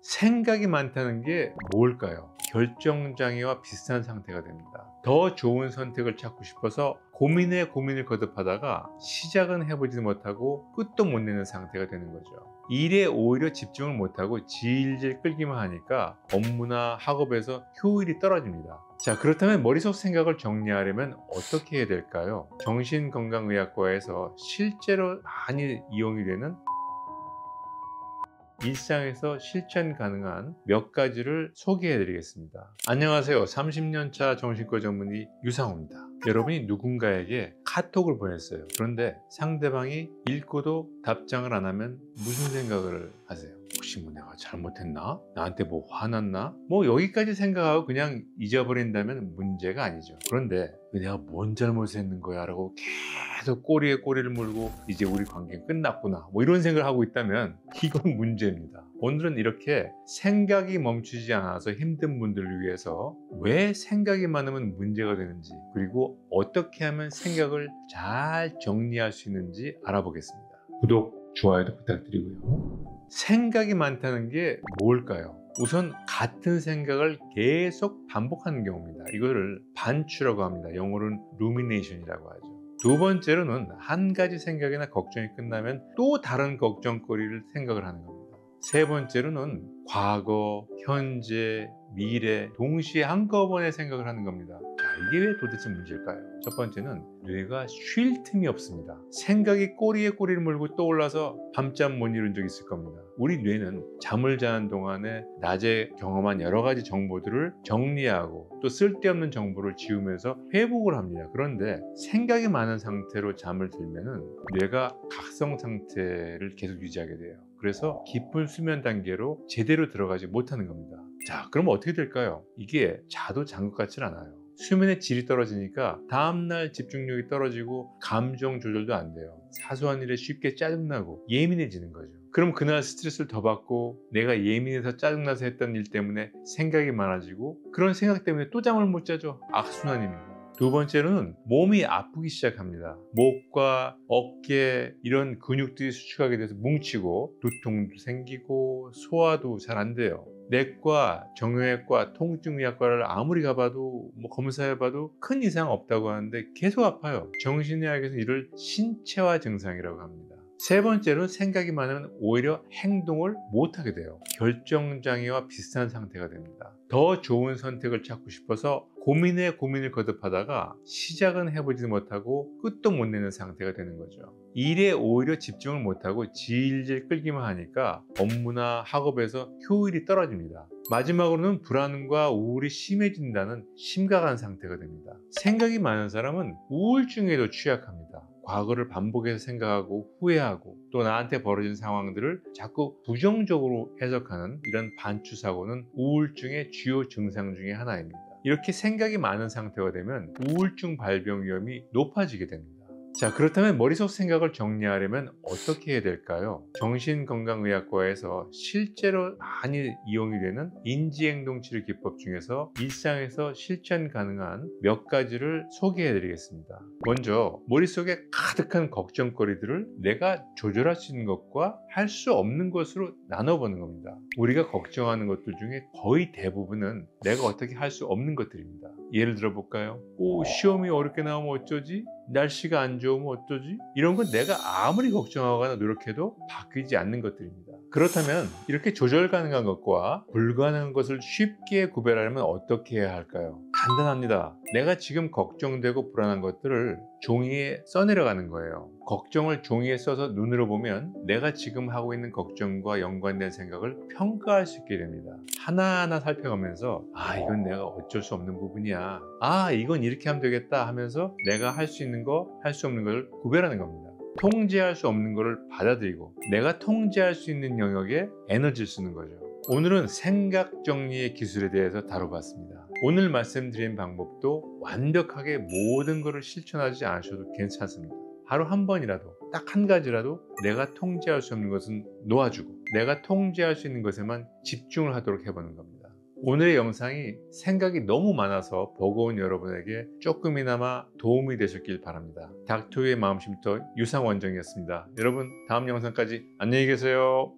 생각이 많다는 게 뭘까요? 결정장애와 비슷한 상태가 됩니다. 더 좋은 선택을 찾고 싶어서 고민에 고민을 거듭하다가 시작은 해보지 못하고 끝도 못 내는 상태가 되는 거죠. 일에 오히려 집중을 못하고 질질 끌기만 하니까 업무나 학업에서 효율이 떨어집니다. 자, 그렇다면 머릿속 생각을 정리하려면 어떻게 해야 될까요? 정신건강의학과에서 실제로 많이 이용이 되는 일상에서 실천 가능한 몇 가지를 소개해 드리겠습니다. 안녕하세요. 30년차 정신과 전문의 유상호입니다. 여러분이 누군가에게 카톡을 보냈어요. 그런데 상대방이 읽고도 답장을 안 하면 무슨 생각을 하세요? 혹시 내가 잘못했나? 나한테 화났나? 여기까지 생각하고 그냥 잊어버린다면 문제가 아니죠. 그런데 내가 뭔 잘못을 했는 거야? 라고 계속 꼬리에 꼬리를 물고 이제 우리 관계는 끝났구나. 이런 생각을 하고 있다면 이건 문제입니다. 오늘은 이렇게 생각이 멈추지 않아서 힘든 분들을 위해서 왜 생각이 많으면 문제가 되는지, 그리고 어떻게 하면 생각을 잘 정리할 수 있는지 알아보겠습니다. 구독, 좋아요도 부탁드리고요. 생각이 많다는 게 뭘까요? 우선 같은 생각을 계속 반복하는 경우입니다. 이거를 반추라고 합니다. 영어로는 rumination이라고 하죠. 두 번째로는 한 가지 생각이나 걱정이 끝나면 또 다른 걱정거리를 생각을 하는 겁니다. 세 번째로는 과거, 현재, 미래 동시에 한꺼번에 생각을 하는 겁니다. 자, 이게 왜 도대체 문제일까요? 첫 번째는 뇌가 쉴 틈이 없습니다. 생각이 꼬리에 꼬리를 물고 떠올라서 밤잠 못 이룬 적 있을 겁니다. 우리 뇌는 잠을 자는 동안에 낮에 경험한 여러 가지 정보들을 정리하고 또 쓸데없는 정보를 지우면서 회복을 합니다. 그런데 생각이 많은 상태로 잠을 들면은 뇌가 각성 상태를 계속 유지하게 돼요. 그래서 깊은 수면 단계로 제대로 들어가지 못하는 겁니다. 자, 그럼 어떻게 될까요? 이게 자도 잔 것 같진 않아요. 수면의 질이 떨어지니까 다음날 집중력이 떨어지고 감정 조절도 안 돼요. 사소한 일에 쉽게 짜증나고 예민해지는 거죠. 그럼 그날 스트레스를 더 받고 내가 예민해서 짜증나서 했던 일 때문에 생각이 많아지고 그런 생각 때문에 또 잠을 못 자죠. 악순환입니다. 두 번째로는 몸이 아프기 시작합니다. 목과 어깨 이런 근육들이 수축하게 돼서 뭉치고 두통도 생기고 소화도 잘 안 돼요. 내과, 정형외과, 통증의학과를 아무리 가봐도 검사해봐도 큰 이상 없다고 하는데 계속 아파요. 정신의학에서 이를 신체화 증상이라고 합니다. 세 번째로 생각이 많으면 오히려 행동을 못하게 돼요. 결정장애와 비슷한 상태가 됩니다. 더 좋은 선택을 찾고 싶어서 고민에 고민을 거듭하다가 시작은 해보지 못하고 끝도 못 내는 상태가 되는 거죠. 일에 오히려 집중을 못하고 질질 끌기만 하니까 업무나 학업에서 효율이 떨어집니다. 마지막으로는 불안과 우울이 심해진다는 심각한 상태가 됩니다. 생각이 많은 사람은 우울증에도 취약합니다. 과거를 반복해서 생각하고 후회하고 또 나한테 벌어진 상황들을 자꾸 부정적으로 해석하는 이런 반추 사고는 우울증의 주요 증상 중에 하나입니다. 이렇게 생각이 많은 상태가 되면 우울증 발병 위험이 높아지게 됩니다. 자, 그렇다면 머릿속 생각을 정리하려면 어떻게 해야 될까요? 정신건강의학과에서 실제로 많이 이용이 되는 인지행동치료 기법 중에서 일상에서 실천 가능한 몇 가지를 소개해 드리겠습니다. 먼저 머릿속에 가득한 걱정거리들을 내가 조절할 수 있는 것과 할 수 없는 것으로 나눠보는 겁니다. 우리가 걱정하는 것들 중에 거의 대부분은 내가 어떻게 할 수 없는 것들입니다. 예를 들어 볼까요? 시험이 어렵게 나오면 어쩌지? 날씨가 안 좋으면 어쩌지? 이런 건 내가 아무리 걱정하거나 노력해도 바뀌지 않는 것들입니다. 그렇다면 이렇게 조절 가능한 것과 불가능한 것을 쉽게 구별하려면 어떻게 해야 할까요? 간단합니다. 내가 지금 걱정되고 불안한 것들을 종이에 써내려가는 거예요. 걱정을 종이에 써서 눈으로 보면 내가 지금 하고 있는 걱정과 연관된 생각을 평가할 수 있게 됩니다. 하나하나 살펴가면서 이건 내가 어쩔 수 없는 부분이야. 이건 이렇게 하면 되겠다 하면서 내가 할 수 있는 거, 할 수 없는 걸 구별하는 겁니다. 통제할 수 없는 것을 받아들이고 내가 통제할 수 있는 영역에 에너지를 쓰는 거죠. 오늘은 생각 정리의 기술에 대해서 다뤄봤습니다. 오늘 말씀드린 방법도 완벽하게 모든 것을 실천하지 않으셔도 괜찮습니다. 하루 한 번이라도 딱 한 가지라도 내가 통제할 수 없는 것은 놓아주고 내가 통제할 수 있는 것에만 집중을 하도록 해보는 겁니다. 오늘의 영상이 생각이 너무 많아서 버거운 여러분에게 조금이나마 도움이 되셨길 바랍니다. 닥터의 마음쉼터 유상원정이었습니다. 여러분, 다음 영상까지 안녕히 계세요.